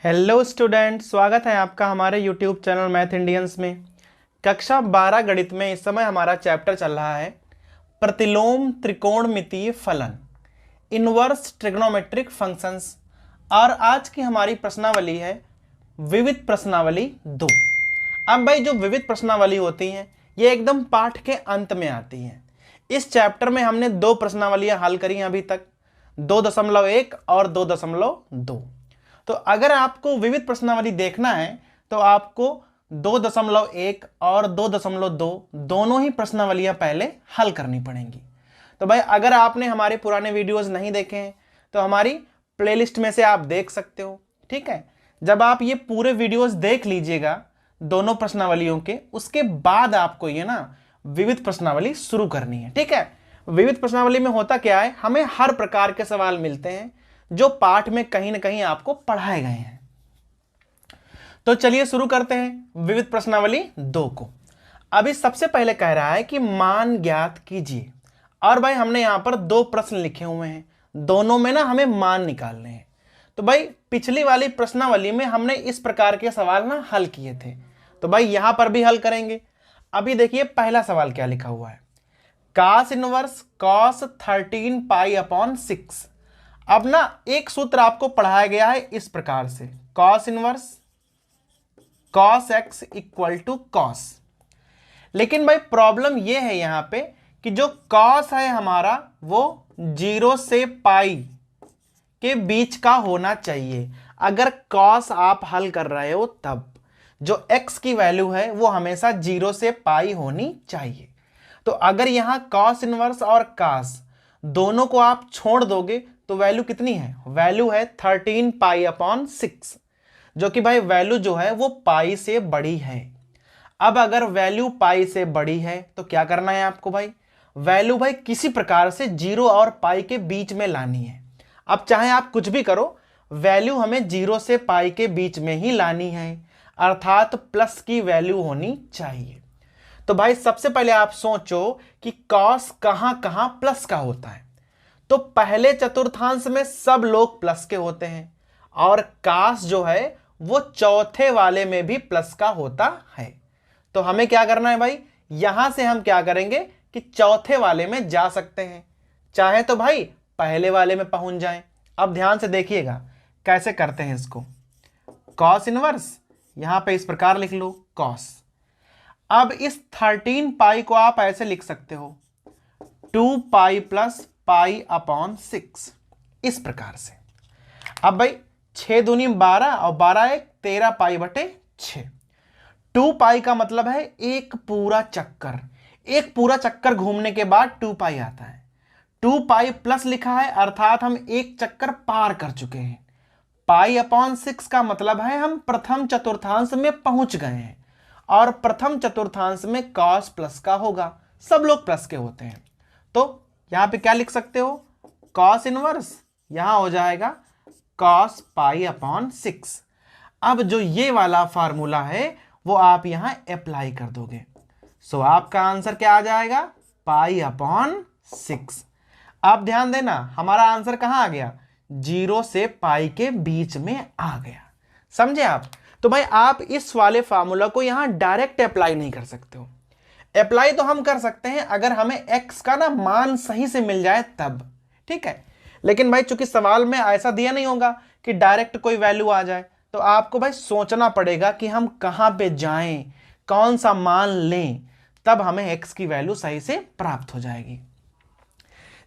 Hello student, स्वागत है आपका हमारे यूट्यूब चैनल मैथ इंडियंस में। कक्षा 12 गणित में इस समय हमारा चैप्टर चल रहा है प्रतिलोम त्रिकोणमितीय फलन, इनवर्स ट्रिग्नोमेट्रिक फंक्शंस। और आज की हमारी प्रश्नावली है विविध प्रश्नावली 2। अब भाई जो विविध प्रश्नावली होती हैं ये एकदम पाठ के अंत में आती हैं। इस चैप्टर में हमने 2 प्रश्नावलियां हल करी हैं अभी तक, 2.1 और 2.2। तो अगर आपको विविध प्रश्नावली देखना है तो आपको 2.1 और 2.2 दोनों ही प्रश्नावलियां पहले हल करनी पड़ेंगी। तो भाई अगर आपने हमारे पुराने वीडियोस नहीं देखे हैं तो हमारी प्लेलिस्ट में से आप देख सकते हो। ठीक है, जब आप ये पूरे वीडियोस देख लीजिएगा दोनों प्रश्नावलियों के, उसके बाद आपको ये ना विविध प्रश्नावली शुरू करनी है। ठीक है, विविध प्रश्नावली में होता क्या है, हमें हर प्रकार के सवाल मिलते हैं जो पाठ में कहीं ना कहीं आपको पढ़ाए गए हैं। तो चलिए शुरू करते हैं विविध प्रश्नावली 2 को। अभी सबसे पहले कह रहा है कि मान ज्ञात कीजिए, और भाई हमने यहां पर 2 प्रश्न लिखे हुए हैं, दोनों में ना हमें मान निकालने हैं। तो भाई पिछली वाली प्रश्नावली में हमने इस प्रकार के सवाल ना हल किए थे, तो भाई यहां पर भी हल करेंगे। अभी देखिए पहला सवाल क्या लिखा हुआ है, cos inverse cos 13 pi upon 6। अब ना एक सूत्र आपको पढ़ाया गया है इस प्रकार से, cos inverse cos x equal to cos। लेकिन भाई प्रॉब्लम ये है यहां पे कि जो cos है हमारा वो 0 से पाई के बीच का होना चाहिए। अगर cos आप हल कर रहे हो तब जो x की वैल्यू है वो हमेशा 0 से पाई होनी चाहिए। तो अगर यहां cos इनवर्स और cos दोनों को आप छोड़ दोगे तो वैल्यू कितनी है, वैल्यू है 13 पाई अपॉन 6, जो कि भाई वैल्यू जो है वो पाई से बड़ी है। अब अगर वैल्यू पाई से बड़ी है तो क्या करना है आपको भाई, वैल्यू भाई किसी प्रकार से 0 और पाई के बीच में लानी है। अब चाहे आप कुछ भी करो, वैल्यू हमें 0 से पाई के बीच में ही लानी है, अर्थात प्लस की वैल्यू होनी चाहिए। तो भाई सबसे पहले आप सोचो कि cos कहां कहां प्लस का होता है। तो पहले चतुर्थांश में सब लोग प्लस के होते हैं, और cos जो है वो चौथे वाले में भी प्लस का होता है। तो हमें क्या करना है भाई, यहां से हम क्या करेंगे कि चौथे वाले में जा सकते हैं, चाहे तो भाई पहले वाले में पहुंच जाएं। अब ध्यान से देखिएगा कैसे करते हैं इसको, cos इनवर्स यहां पे इस प्रकार लिख लो cos। अब इस 13 पाई को आप ऐसे लिख सकते हो 2 पाई प्लस पाई अपॉन 6, इस प्रकार से। अब भाई 6 दूनी 12 और 12 एक 13 पाई बटे 6। 2 पाई का मतलब है एक पूरा चक्कर, एक पूरा चक्कर घूमने के बाद 2 पाई आता है। 2 पाई प्लस लिखा है अर्थात हम एक चक्कर पार कर चुके हैं। पाई अपॉन 6 का मतलब है हम प्रथम चतुर्थांश में पहुंच गए हैं, और प्रथम चतुर्थांश में cos प्लस का होगा, सब लोग प्लस के होते हैं। तो यहां पे क्या लिख सकते हो, cos इनवर्स यहां हो जाएगा cos पाई अपॉन 6। अब जो ये वाला फार्मूला है वो आप यहां अप्लाई कर दोगे, सो आपका आंसर क्या आ जाएगा, पाई अपॉन 6। अब ध्यान देना हमारा आंसर कहां आ गया, 0 से पाई के बीच में आ गया, समझे आप। तो भाई आप इस वाले फार्मूला को यहां डायरेक्ट अप्लाई नहीं कर सकते हो। अप्लाई तो हम कर सकते हैं अगर हमें x का ना मान सही से मिल जाए तब, ठीक है। लेकिन भाई चूंकि सवाल में ऐसा दिया नहीं होगा कि डायरेक्ट कोई वैल्यू आ जाए, तो आपको भाई सोचना पड़ेगा कि हम कहां पे जाएं, कौन सा मान लें, तब हमें x की वैल्यू सही से प्राप्त हो जाएगी।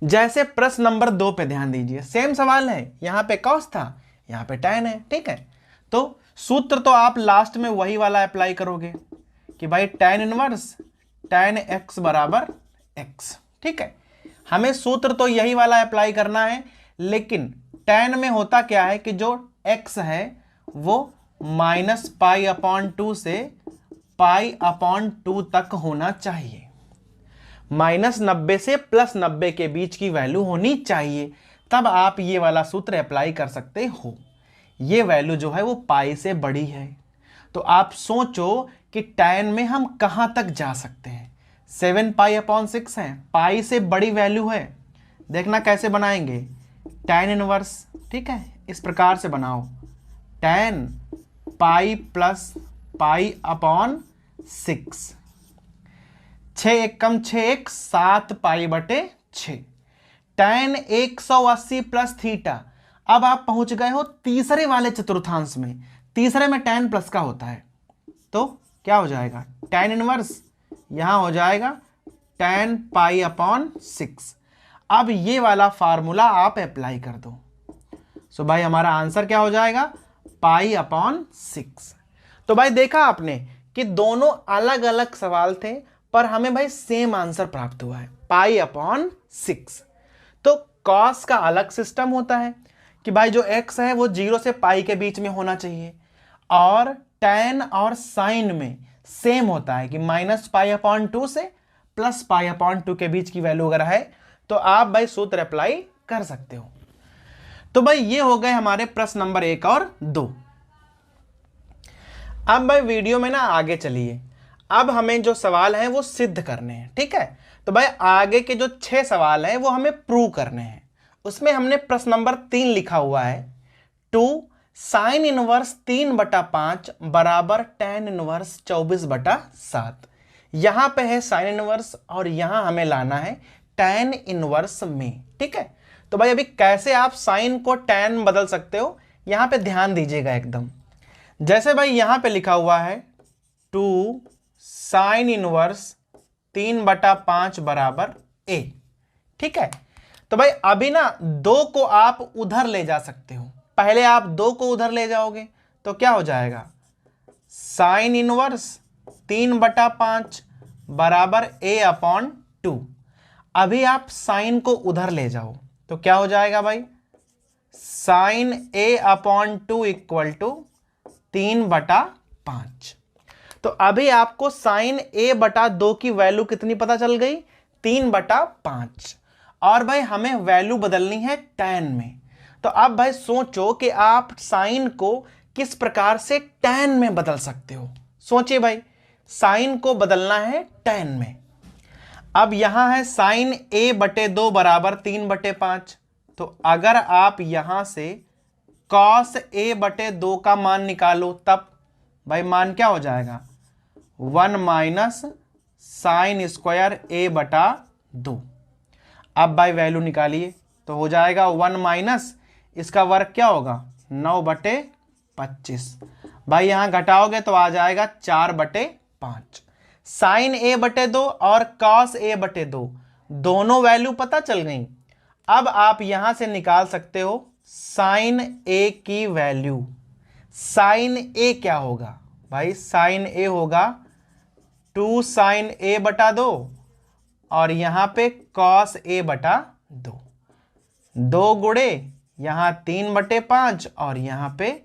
जैसे प्रश्न नंबर 2 पे ध्यान दीजिए, सेम सवाल है, यहां पे cos था, यहां पे tan है, ठीक है। तो सूत्र तो आप लास्ट में वही वाला अप्लाई करोगे कि भाई tan इनवर्स tan x बराबर x, ठीक है। हमें सूत्र तो यही वाला अप्लाई करना है, लेकिन tan में होता क्या है कि जो x है वो माइनस पाई अपॉन 2 से पाई अपॉन 2 तक होना चाहिए, -90 से +90 के बीच की वैल्यू होनी चाहिए, तब आप ये वाला सूत्र अप्लाई कर सकते हो। ये वैल्यू जो है वो पाई से बड़ी है, तो आप सोचो कि tan में हम कहां तक जा सकते हैं। 7 पाई अपॉन 6 है, पाई से बड़ी वैल्यू है, देखना कैसे बनाएंगे, tan इनवर्स, ठीक है, इस प्रकार से बनाओ tan pi plus pi upon 6। 6 एक कम 6 एक 7 पाई बटे 6। tan 180 plus theta. अब आप पहुंच गए हो तीसरे वाले चतुर्थांश में। तीसरे में tan प्लस का होता है, तो क्या हो जाएगा, tan इनवर्स यहां हो जाएगा tan पाई अपॉन 6। अब ये वाला फार्मूला आप अप्लाई कर दो। सो भाई हमारा आंसर क्या हो जाएगा, पाई अपॉन 6। तो भाई देखा आपने कि दोनों अलग अलग सवाल थे, पर हमें भाई सेम आंसर प्राप्त हुआ है, पाई अपॉन 6। तो कॉस का अलग सिस्टम होता है कि भाई जो x है वो 0 से पाई के बीच में होना चाहिए, और tan और साइन में सेम होता है कि माइनस पाई अपॉन 2 से प्लस पाई अपॉन 2 के बीच की वैल्यू अगर है तो आप भाई सूत्र अप्लाई कर सकते हो। तो भाई ये हो गए हमारे प्रश्न नंबर 1 और 2। अब भाई वीडियो में ना आगे चलिए, अब हमें जो सवाल हैं वो सिद्ध करने हैं, ठीक है। तो भाई आगे के जो 6 सवाल हैं वो हमें प्रूव करने हैं। उसमें हमने प्रश्न नंबर 3 लिखा हुआ है, 2 साइन इनवर्स 3/5 बराबर tan इनवर्स 24/7। यहां पे है साइन इनवर्स और यहां हमें लाना है tan इनवर्स में, ठीक है। तो भाई अभी कैसे आप साइन को tan बदल सकते हो, यहां पे ध्यान दीजिएगा एकदम। जैसे भाई यहां पे लिखा हुआ है 2 साइन इनवर्स 3/5 बराबर a, ठीक है। तो भाई अभी ना 2 को आप उधर ले जा सकते हो। पहले आप 2 को उधर ले जाओगे तो क्या हो जाएगा, साइन इनवर्स 3/5 बराबर a अपॉन 2। अभी आप साइन को उधर ले जाओ तो क्या हो जाएगा भाई, sine a upon 2 equal to 3/5। तो अभी आपको साइन a/2 की वैल्यू कितनी पता चल गई, 3/5। और भाई हमें वैल्यू बदलनी है tan में। तो अब भाई सोचो कि आप साइन को किस प्रकार से tan में बदल सकते हो। सोचिए भाई, साइन को बदलना है tan में। अब यहां है साइन a/2 बराबर 3/5। तो अगर आप यहां से cos a/2 का मान निकालो तब भाई मान क्या हो जाएगा, 1 माइनस साइन स्क्वायर a/2। अब भाई वैल्यू निकालिए तो हो जाएगा 1 माइनस इसका वर्ग क्या होगा, 9/25। भाई यहां घटाओगे तो आ जाएगा 4/5। साइन a/2 और cos a/2 दोनों वैल्यू पता चल गई। अब आप यहां से निकाल सकते हो साइन a की वैल्यू। साइन a क्या होगा भाई, साइन a होगा 2 साइन a/2 और यहां पे cos a/2। 2 गुणे यहां 3/5 और यहां पे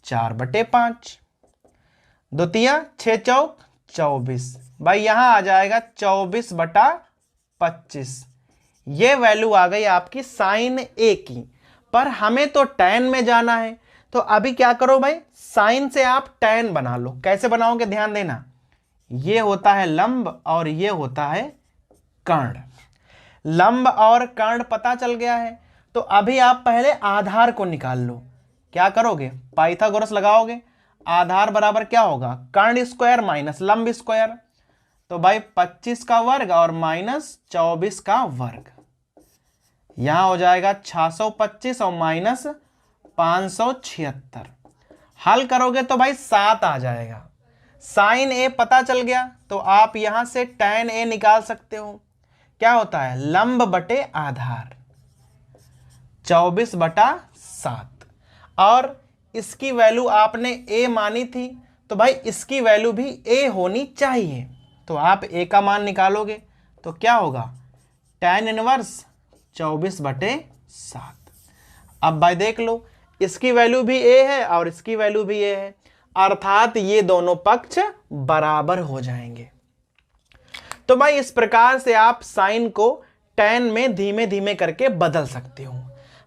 4/5। द्वितीय 6 चौक 24। भाई यहां आ जाएगा 24/25। ये वैल्यू आ गई आपकी साइन a की। पर हमें तो tan में जाना है, तो अभी क्या करो भाई, साइन से आप tan बना लो। कैसे बनाओगे ध्यान देना, ये होता है लंब और ये होता है कर्ण। लंब और कर्ण पता चल गया है, तो अभी आप पहले आधार को निकाल लो। क्या करोगे, पाइथागोरस लगाओगे। आधार बराबर क्या होगा, कर्ण स्क्वायर माइनस लंब स्क्वायर। तो भाई 25 का वर्ग और माइनस 24 का वर्ग, यहां हो जाएगा 625 और माइनस 576। हल करोगे तो भाई 7 आ जाएगा। साइन a पता चल गया तो आप यहां से tan a निकाल सकते हो। क्या होता है, लंब बटे आधार 24/7। और इसकी वैल्यू आपने a मानी थी, तो भाई इसकी वैल्यू भी a होनी चाहिए। तो आप a का मान निकालोगे तो क्या होगा, tan इनवर्स 24/7। अब भाई देख लो, इसकी वैल्यू भी a है और इसकी वैल्यू भी a है, अर्थात ये दोनों पक्ष बराबर हो जाएंगे। तो भाई इस प्रकार से आप साइन को tan में धीमे धीमे करके बदल सकते हो।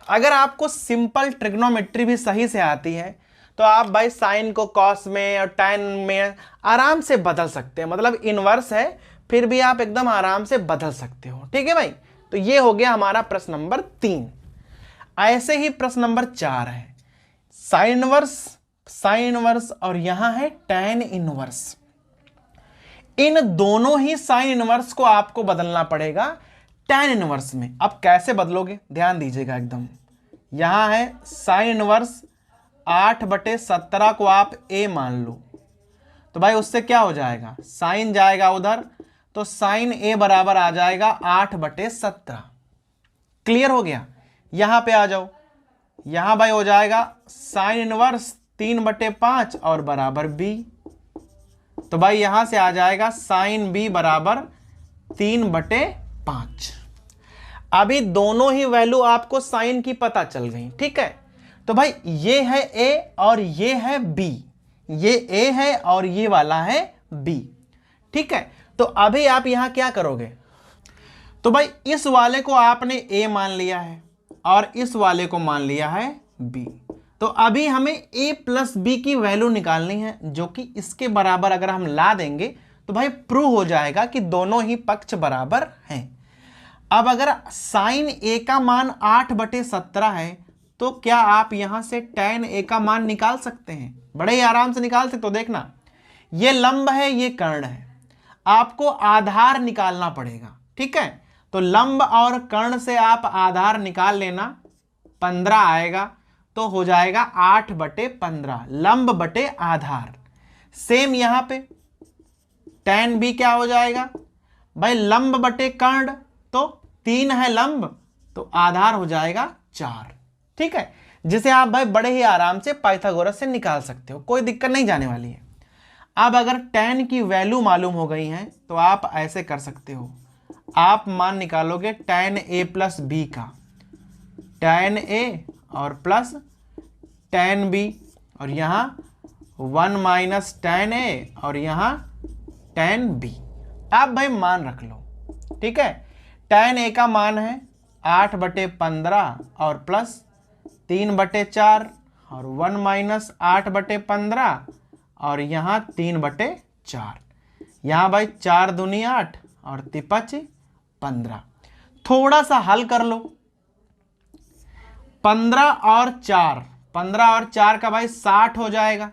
अगर आपको सिंपल ट्रिग्नोमेट्री भी सही से आती है तो आप भाई साइन को कॉस में और tan में आराम से बदल सकते हैं। मतलब इनवर्स है फिर भी आप एकदम आराम से बदल सकते हो, ठीक है भाई। तो ये हो गया हमारा प्रश्न नंबर 3। ऐसे ही प्रश्न नंबर 4 है, साइन इनवर्स साइन इनवर्स और यहां है tan इनवर्स। इन दोनों ही साइन इनवर्स को आपको बदलना पड़ेगा tan इनवर्स में। अब कैसे बदलोगे, ध्यान दीजिएगा एकदम। यहां है साइन इनवर्स 8/17 को आप a मान लो, तो भाई उससे क्या हो जाएगा, साइन जाएगा उधर, तो साइन a बराबर आ जाएगा 8/17। क्लियर हो गया। यहां पे आ जाओ, यहां भाई हो जाएगा साइन इनवर्स 3/5 और बराबर b। तो भाई यहां से आ जाएगा साइन b बराबर 3/5। अभी दोनों ही वैल्यू आपको साइन की पता चल गई, ठीक है। तो भाई ये है a और ये है b, ये a है और ये वाला है b, ठीक है। तो अभी आप यहां क्या करोगे, तो भाई इस वाले को आपने a मान लिया है और इस वाले को मान लिया है b। तो अभी हमें a प्लस b की वैल्यू निकालनी है, जो कि इसके बराबर अगर हम ला देंगे तो भाई प्रूव हो जाएगा कि दोनों ही पक्ष बराबर हैं। अब अगर साइन a का मान 8/17 है, तो क्या आप यहां से tan a का मान निकाल सकते हैं, बड़े ही आराम से निकाल सकते। तो देखना, ये लंब है, ये कर्ण है, आपको आधार निकालना पड़ेगा, ठीक है। तो लंब और कर्ण से आप आधार निकाल लेना, 15 आएगा, तो हो जाएगा 8/15 लंब बटे आधार। सेम यहां पे tan b क्या हो जाएगा भाई, लंब बटे कर्ण, तो 3 है लंब, तो आधार हो जाएगा 4, ठीक है। जिसे आप भाई बड़े ही आराम से पाइथागोरस से निकाल सकते हो, कोई दिक्कत नहीं जाने वाली है। अब अगर tan की वैल्यू मालूम हो गई है तो आप ऐसे कर सकते हो, आप मान निकालोगे tan a प्लस b का, tan a और प्लस tan b, और यहां 1 माइनस tan a और यहां tan b। आप भाई मान रख लो, ठीक है। tan a का मान है 8/15 और प्लस 3/4 और 1 माइनस 8/15 और यहां 3/4। यहां भाई 4 दूनी 8 और तिपच 15। थोड़ा सा हल कर लो, 15 और 4 का भाई 60 हो जाएगा,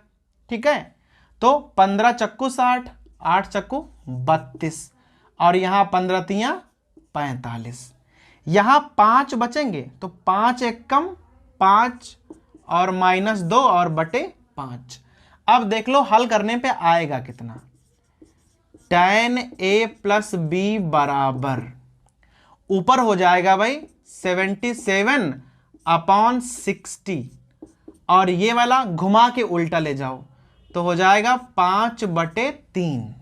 ठीक है। तो 15 चक्कू 60, 8 चक्कू 32 और यहां 15 तियां 45। यहां 5 बचेंगे, तो 5 एक कम 5 और -2 और बटे 5। अब देख लो हल करने पे आएगा कितना, tan a प्लस b बराबर ऊपर हो जाएगा भाई 77/60 और ये वाला घुमा के उल्टा ले जाओ तो हो जाएगा 5/3।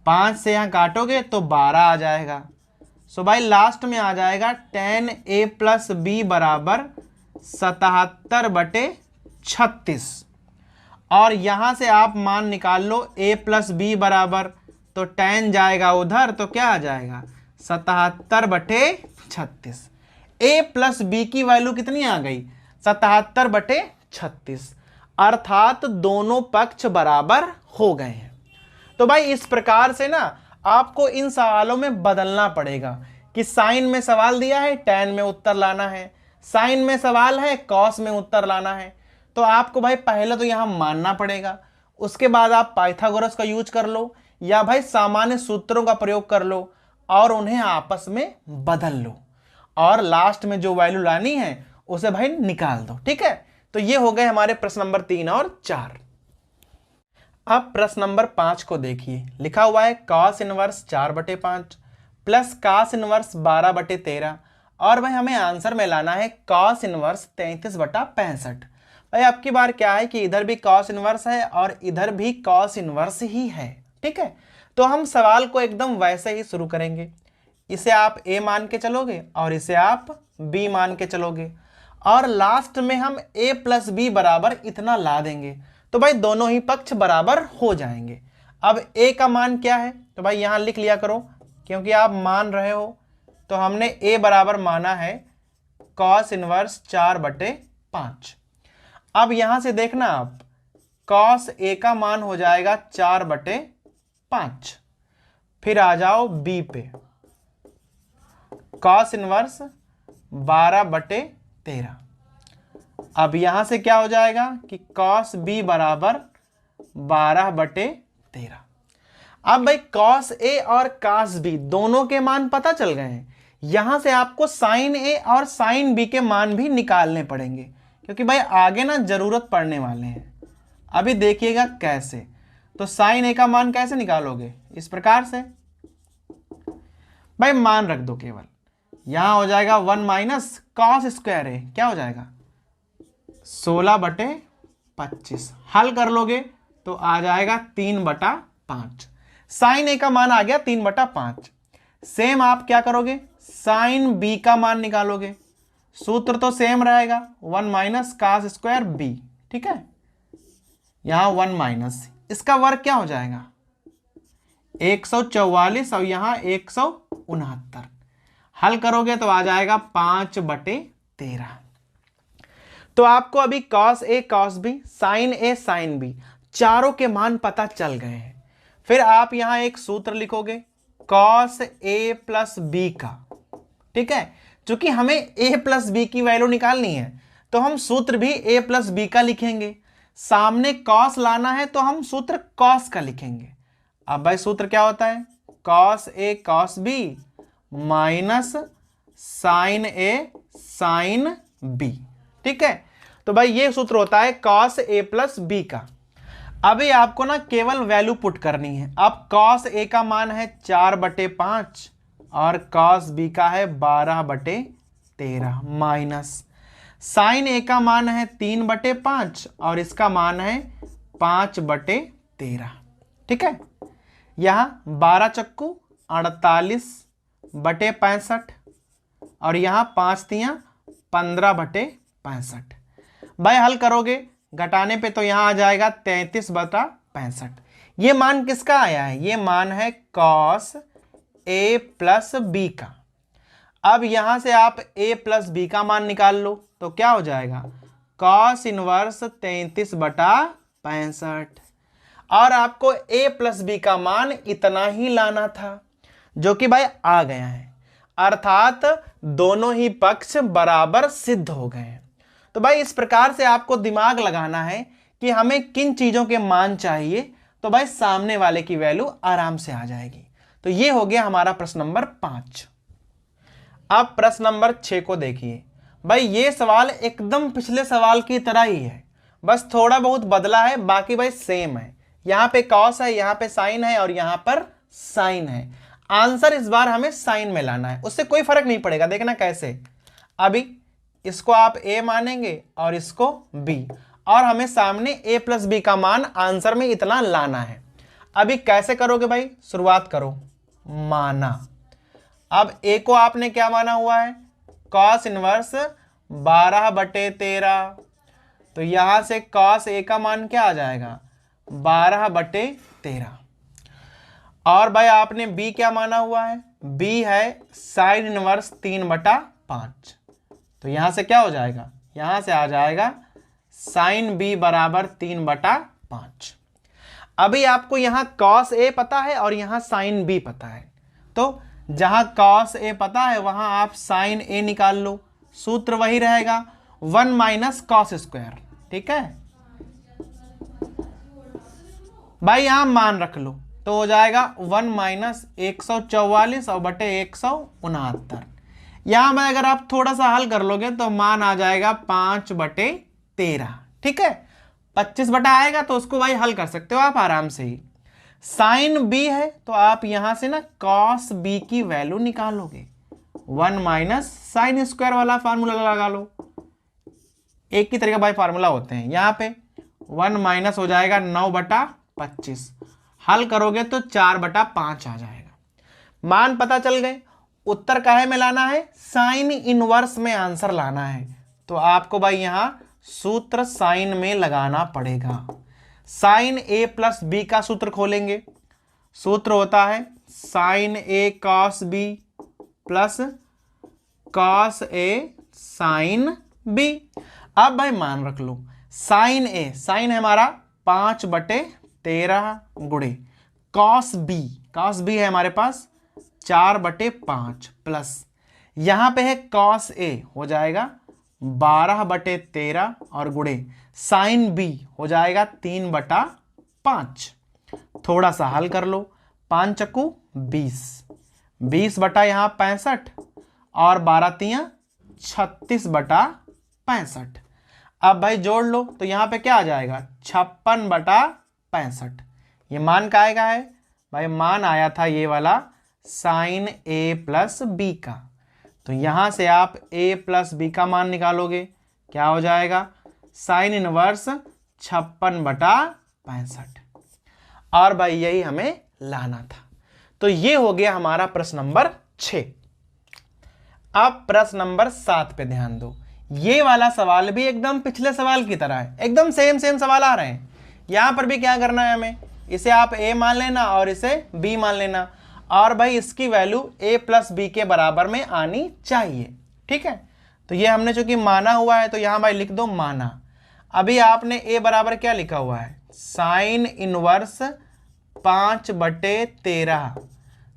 5 से यहां काटोगे तो 12 आ जाएगा। सो भाई लास्ट में आ जाएगा tan a प्लस b बराबर 77/36। और यहां से आप मान निकाल लो a प्लस b बराबर, तो tan जाएगा उधर, तो क्या आ जाएगा 77/36। a प्लस b की वैल्यू कितनी आ गई 77/36, अर्थात दोनों पक्ष बराबर हो गए हैं। तो भाई इस प्रकार से ना आपको इन सवालों में बदलना पड़ेगा कि साइन में सवाल दिया है tan में उत्तर लाना है, साइन में सवाल है कॉस में उत्तर लाना है। तो आपको भाई पहले तो यहां मानना पड़ेगा, उसके बाद आप पाइथागोरस का यूज कर लो या भाई सामान्य सूत्रों का प्रयोग कर लो और उन्हें आपस में बदल लो, और लास्ट में जो वैल्यू लानी है उसे भाई निकाल दो, ठीक है। तो ये हो गए हमारे प्रश्न नंबर 3 और 4। अब प्रश्न नंबर 5 को देखिए, लिखा हुआ है cos inverse 4/5 plus cos inverse 12/13, और भाई हमें आंसर में लाना है cos इनवर्स 33/65। भाई आपकी बार क्या है कि इधर भी cos इनवर्स है और इधर भी cos इनवर्स ही है, ठीक है। तो हम सवाल को एकदम वैसे ही शुरू करेंगे, इसे आप a मान के चलोगे और इसे आप b मान के चलोगे, और लास्ट में हम a प्लस b बराबर इतना ला देंगे, तो भाई दोनों ही पक्ष बराबर हो जाएंगे। अब a का मान क्या है, तो भाई यहां लिख लिया करो, क्योंकि आप मान रहे हो। तो हमने a बराबर माना है cos इनवर्स 4/5। अब यहां से देखना आप, cos a का मान हो जाएगा 4/5। फिर आ जाओ b पे, cos इनवर्स 12/13। अब यहां से क्या हो जाएगा कि cos b बराबर 12/13। अब भाई cos a और cos b दोनों के मान पता चल गए हैं। यहां से आपको sin a और sin b के मान भी निकालने पड़ेंगे, क्योंकि भाई आगे ना जरूरत पड़ने वाले हैं। अभी देखिएगा कैसे। तो sin a का मान कैसे निकालोगे? इस प्रकार से भाई मान रख दो केवल। यहां हो जाएगा 1 माइनस cos स्क्वायर a, क्या हो जाएगा 16/25। हल कर लोगे तो आ जाएगा 3/5। साइन ए का मान आ गया 3/5। सेम आप क्या करोगे, साइन बी का मान निकालोगे। सूत्र तो सेम रहेगा, 1 माइनस कास स्क्वायर बी। ठीक है, यहां 1 माइनस, इसका वर्ग क्या हो जाएगा 144 और यहां 169। हल करोगे तो आ जाएगा 5/13। तो आपको अभी cos a cos b sin a sin b चारों के मान पता चल गए हैं। फिर आप यहां एक सूत्र लिखोगे cos a प्लस b का। ठीक है, चूंकि हमें a प्लस b की वैल्यू निकालनी है तो हम सूत्र भी a प्लस b का लिखेंगे। सामने cos लाना है तो हम सूत्र cos का लिखेंगे। अब भाई सूत्र क्या होता है, cos a cos b minus sin a sin b। ठीक है, तो भाई ये सूत्र होता है cos a प्लस b का। अभी आपको ना केवल वैल्यू पुट करनी है। अब cos a का मान है 4/5 और cos b का है 12/13 माइनस sin a का मान है 3/5 और इसका मान है 5/13। ठीक है, यहां 12 चक्कू 48/65 और यहां 5 तियां 15/65। भाई हल करोगे घटाने पे तो यहां आ जाएगा 33/65। ये मान किसका आया है, ये मान है cos a प्लस b का। अब यहां से आप a प्लस b का मान निकाल लो तो क्या हो जाएगा cos इनवर्स 33/65। और आपको a प्लस b का मान इतना ही लाना था, जो कि भाई आ गया है, अर्थात दोनों ही पक्ष बराबर सिद्ध हो गए हैं। तो भाई इस प्रकार से आपको दिमाग लगाना है कि हमें किन चीजों के मान चाहिए, तो भाई सामने वाले की वैल्यू आराम से आ जाएगी। तो ये हो गया हमारा प्रश्न नंबर 5। अब प्रश्न नंबर 6 को देखिए। भाई ये सवाल एकदम पिछले सवाल की तरह ही है, बस थोड़ा बहुत बदला है, बाकी भाई सेम है। यहां पे कॉस है, यहां पे साइन है और यहां पर साइन है। आंसर इस बार हमें साइन में लाना है, उससे कोई फर्क नहीं पड़ेगा। देखना कैसे, अभी इसको आप a मानेंगे और इसको b, और हमें सामने a प्लस b का मान आंसर में इतना लाना है। अभी कैसे करोगे भाई, शुरुआत करो, माना। अब a को आपने क्या माना हुआ है, cos इनवर्स 12/13। तो यहां से cos a का मान क्या आ जाएगा 12/13। और भाई आपने b क्या माना हुआ है, b है साइन इनवर्स 3/5। तो यहां से क्या हो जाएगा, यहां से आ जाएगा साइन b बराबर 3/5। अभी आपको यहां cos a पता है और यहां साइन b पता है, तो जहां cos a पता है वहां आप साइन a निकाल लो। सूत्र वही रहेगा 1 माइनस कॉस स्क्वायर। ठीक है भाई, यहां मान रख लो तो हो जाएगा 1 माइनस 144 और बटे 169। यहां में अगर आप थोड़ा सा हल कर लोगे तो मान आ जाएगा 5/13। ठीक है, 25 बटा आएगा तो उसको भाई हल कर सकते हो आप आराम से ही। साइन b है तो आप यहां से ना cos b की वैल्यू निकालोगे। 1 माइनस साइन स्क्वायर वाला फार्मूला लगा लो, एक की तरीके भाई फार्मूला होते हैं। यहां पे 1 माइनस हो जाएगा 9/25। हल करोगे तो 4/5 आ जाएगा। मान पता चल गए, उत्तर काहे में लाना है, साइन इनवर्स में आंसर लाना है। तो आपको भाई यहां सूत्र साइन में लगाना पड़ेगा। साइन a प्लस b का सूत्र खोलेंगे, सूत्र होता है sine a cos b plus cos a sine b। अब भाई मान रख लो, साइन a, साइन है हमारा 5/13 गुणे cos b है हमारे पास 4/5 प्लस यहां पे है cos a हो जाएगा 12/13 और गुणे साइन बी हो जाएगा 3/5। थोड़ा सा हल कर लो, 5 चक्कू 20, 20 बटा यहाँ 65 और 12 तियां 36/65। अब भाई जोड़ लो तो यहाँ पे क्या आ जाएगा 56/65। ये मान काहे का है भाई, मान आया था ये वाला साइन ए प्लस बी का। तो यहां से आप a प्लस बी का मान निकालोगे, क्या हो जाएगा साइन इनवर्स 56/65। और भाई यही हमें लाना था। तो ये हो गया हमारा प्रश्न नंबर 6। अब प्रश्न नंबर 7 पे ध्यान दो। ये वाला सवाल भी एकदम पिछले सवाल की तरह है, एकदम सेम सवाल आ रहे हैं। यहां पर भी क्या करना है हमें, इसे आप a मान लेना और इसे b मान लेना, और भाई इसकी वैल्यू a प्लस बी के बराबर में आनी चाहिए। ठीक है, तो ये हमने चूंकि माना हुआ है तो यहां भाई लिख दो माना। अभी आपने a बराबर क्या लिखा हुआ है, साइन इनवर्स 5/13।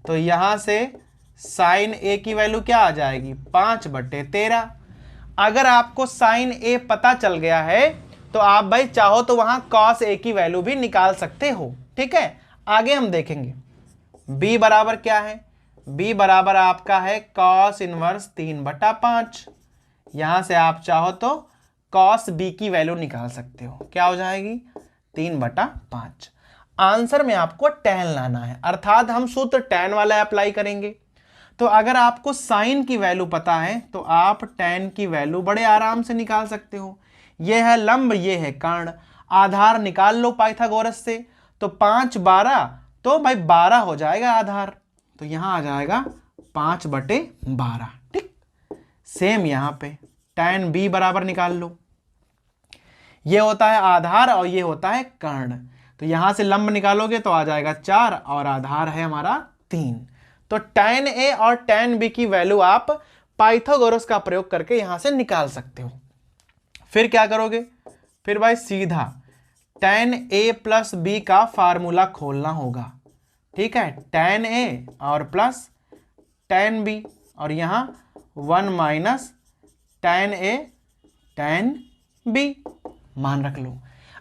तो यहां से साइन a की वैल्यू क्या आ जाएगी 5/13। अगर आपको साइन a पता चल गया है तो आप भाई चाहो तो वहां कॉस a की वैल्यू भी निकाल सकते हो। ठीक है, आगे हम देखेंगे b बराबर क्या है। b बराबर आपका है कॉस इनवर्स 3/5। यहां से आप चाहो तो कॉस b की वैल्यू निकाल सकते हो, क्या हो जाएगी 3/5। आंसर में आपको tan लाना है, अर्थात हम सूत्र tan वाला अप्लाई करेंगे। तो अगर आपको साइन की वैल्यू पता है तो आप tan की वैल्यू बड़े आराम से निकाल सकते हो। ये है लंब, ये है कर्ण, आधार निकाल लो पाइथागोरस से। तो 5 12, तो भाई 12 हो जाएगा आधार, तो यहां आ जाएगा 5/12। ठीक, सेम यहां पे tan b बराबर निकाल लो। ये होता है आधार और ये होता है कर्ण, तो यहां से लंब निकालोगे तो आ जाएगा 4 और आधार है हमारा 3। तो tan a और tan b की वैल्यू आप पाइथागोरस का प्रयोग करके यहां से निकाल सकते हो। फिर क्या करोगे, फिर भाई सीधा tan a प्लस b का फार्मूला खोलना होगा। ठीक है, tan a और प्लस tan b, और यहां 1 minus tan a tan b मान रख लो।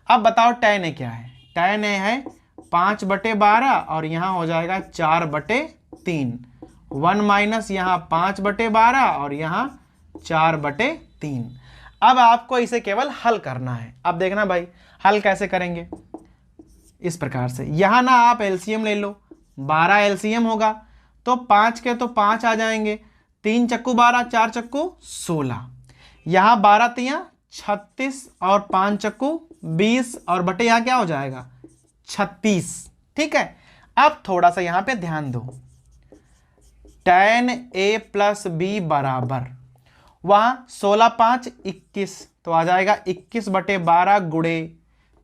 अब बताओ tan a क्या है, tan a है 5/12 और यहां हो जाएगा 4/3। 1 माइनस यहां 5/12 और यहां 4/3। अब आपको इसे केवल हल करना है। अब देखना भाई हल कैसे करेंगे, इस प्रकार से यहां ना आप एलसीएम ले लो, 12 एलसीएम होगा तो 5 के तो 5 आ जाएंगे, 3 चक्कू 12, 4 चक्कू 16, यहां 12 तियां 36 और 5 चक्कू 20 और बटे यहां क्या हो जाएगा 36। ठीक है, अब थोड़ा सा यहां पे ध्यान दो, tan a प्लस बी बराबर वहां 16 5 21, तो आ जाएगा 21/12 गुणे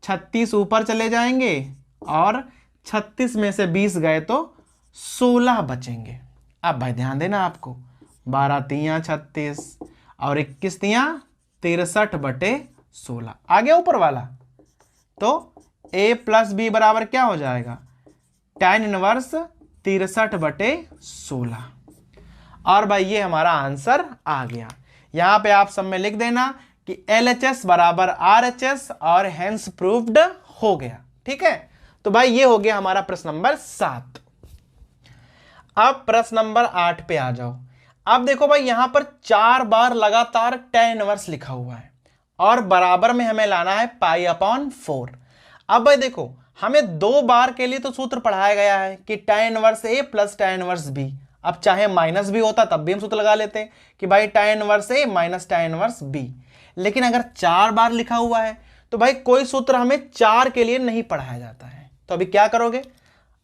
36 ऊपर चले जाएंगे और 36 में से 20 गए तो 16 बचेंगे। अब भाई ध्यान देना आपको, 12 तियां 36 और 21 तियां 63/16 आ गया ऊपर वाला। तो a प्लस बी बराबर क्या हो जाएगा tan इनवर्स 63/16। और भाई ये हमारा आंसर आ गया। यहां पे आप सब में लिख देना कि LHS बराबर RHS और हेंस प्रूव्ड हो गया। ठीक है, तो भाई ये हो गया हमारा प्रश्न नंबर 7। अब प्रश्न नंबर 8 पे आ जाओ। अब देखो भाई यहां पर 4 बार लगातार tan इनवर्स लिखा हुआ है और बराबर में हमें लाना है π/4। अब भाई देखो हमें 2 बार के लिए तो सूत्र पढ़ाया गया है कि tan inverse a plus tan inverse b। अब चाहे माइनस भी होता तब भी हम सूत्र लगा लेते हैं कि भाई tan inverse a minus tan inverse b। लेकिन अगर 4 बार लिखा हुआ है तो भाई कोई सूत्र हमें 4 के लिए नहीं पढ़ाया जाता है। तो अभी क्या करोगे,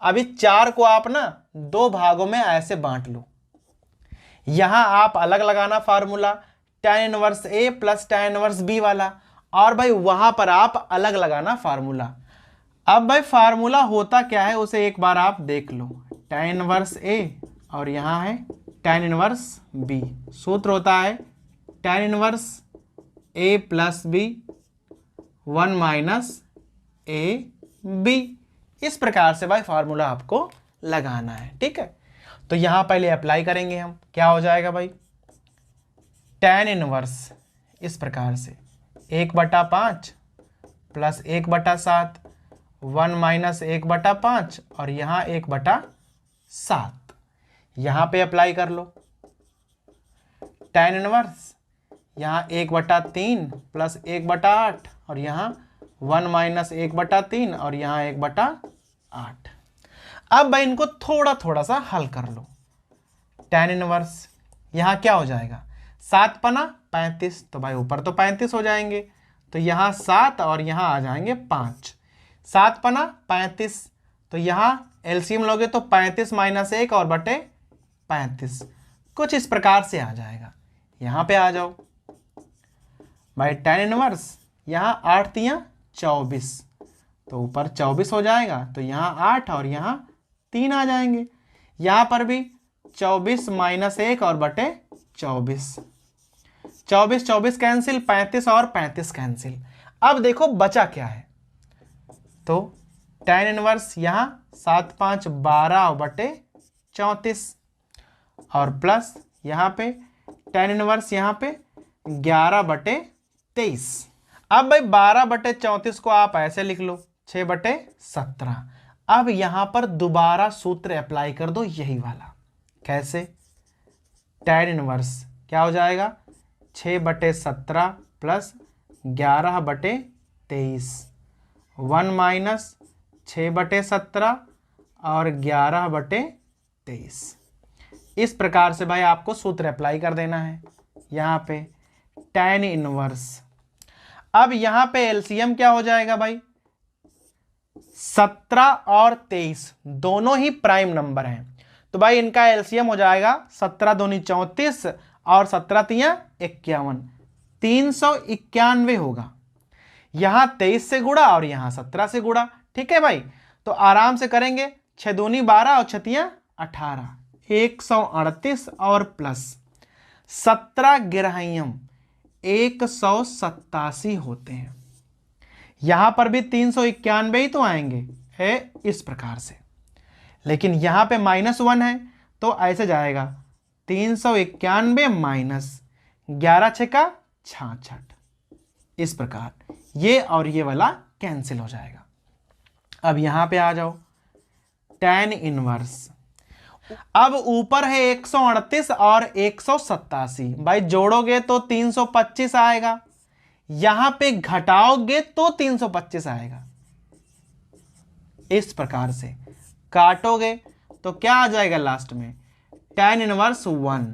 अभी 4 को आप ना 2 भागों में ऐसे बांट लो। यहां आप अलग लगाना formula tan inverse a plus tan inverse b वाला, और भाई वहां पर आप अलग लगाना फार्मूला। अब भाई फार्मूला होता क्या है उसे एक बार आप देख लो, tan इनवर्स a और यहां है tan इनवर्स b। सूत्र होता है tan inverse a plus b 1 minus a b। इस प्रकार से भाई फार्मूला आपको लगाना है। ठीक है, तो यहां पहले अप्लाई करेंगे हम, क्या हो जाएगा भाई tan इनवर्स इस प्रकार से 1/5 प्लस 1/7, 1 माइनस 1/5 और यहाँ 1/7। यहाँ पे अप्लाई कर लो tan इनवर्स, यहाँ 1/3 प्लस 1/8 और यहाँ 1 माइनस 1/3 और यहाँ 1/8। अब भाई इनको थोड़ा थोड़ा सा हल कर लो। tan इनवर्स यहाँ क्या हो जाएगा, 7 पना 35, तो भाई ऊपर तो 35 हो जाएंगे, तो यहाँ 7 और यहाँ आ जाएंगे 5। 7 पना 35, तो यहाँ एलसीएम लोगे तो 35 माइनस 1 और बटे 35, कुछ इस प्रकार से आ जाएगा। यहाँ पे आ जाओ भाई tan इनवर्स, यहाँ 8 तियाँ 24, तो ऊपर 24 हो जाएगा, तो यहाँ 8 और यहाँ 3 आ जाएंगे। यहाँ पर भी 24 माइनस 1 और बटे 24, 24 24 कैंसिल, 35 और 35 कैंसिल। अब देखो बचा क्या है, तो tan इनवर्स यहाँ 7 5 12 बटे 34 और प्लस यहाँ पे tan इनवर्स यहाँ पे 11/23। अब भाई 12/34 को आप ऐसे लिख लो 6/17। अब यहां पर दोबारा सूत्र अप्लाई कर दो, यही वाला। कैसे, tan इनवर्स क्या हो जाएगा 6/17 प्लस 11/23, 1 माइनस 6/17 और 11/23। इस प्रकार से भाई आपको सूत्र अप्लाई कर देना है यहाँ पे tan इनवर्स। अब यहाँ पे एलसीएम क्या हो जाएगा भाई, 17 और 23 दोनों ही प्राइम नंबर हैं, तो भाई इनका एलसीएम हो जाएगा 17 दूनी 34 और 17 तियां 51, 391 होगा। यहाँ 23 से गुणा और यहाँ 17 से गुणा, ठीक है भाई, तो आराम से करेंगे, 6 दूनी 12 और 6 तियां 18, 138 और प्लस 17 गिरहयम 187 होते हैं। यहां पर भी 391 ही तो आएंगे है इस प्रकार से, लेकिन यहां पे -1 है तो ऐसे जाएगा 391 माइनस 11 6 का 66, इस प्रकार ये और ये वाला कैंसिल हो जाएगा। अब यहां पे आ जाओ tan इनवर्स, अब ऊपर है 138 और 187, भाई जोड़ोगे तो 325 आएगा, यहां पे घटाओगे तो 325 आएगा। इस प्रकार से काटोगे तो क्या आ जाएगा लास्ट में, tan इनवर्स 1,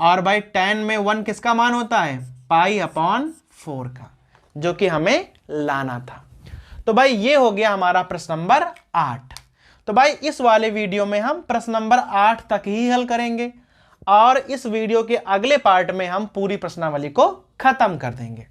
और भाई tan में 1 किसका मान होता है, π/4 का, जो कि हमें लाना था। तो भाई ये हो गया हमारा प्रश्न नंबर 8। तो भाई इस वाले वीडियो में हम प्रश्न नंबर 8 तक ही हल करेंगे और इस वीडियो के अगले पार्ट में हम पूरी प्रश्नावली को खत्म कर देंगे।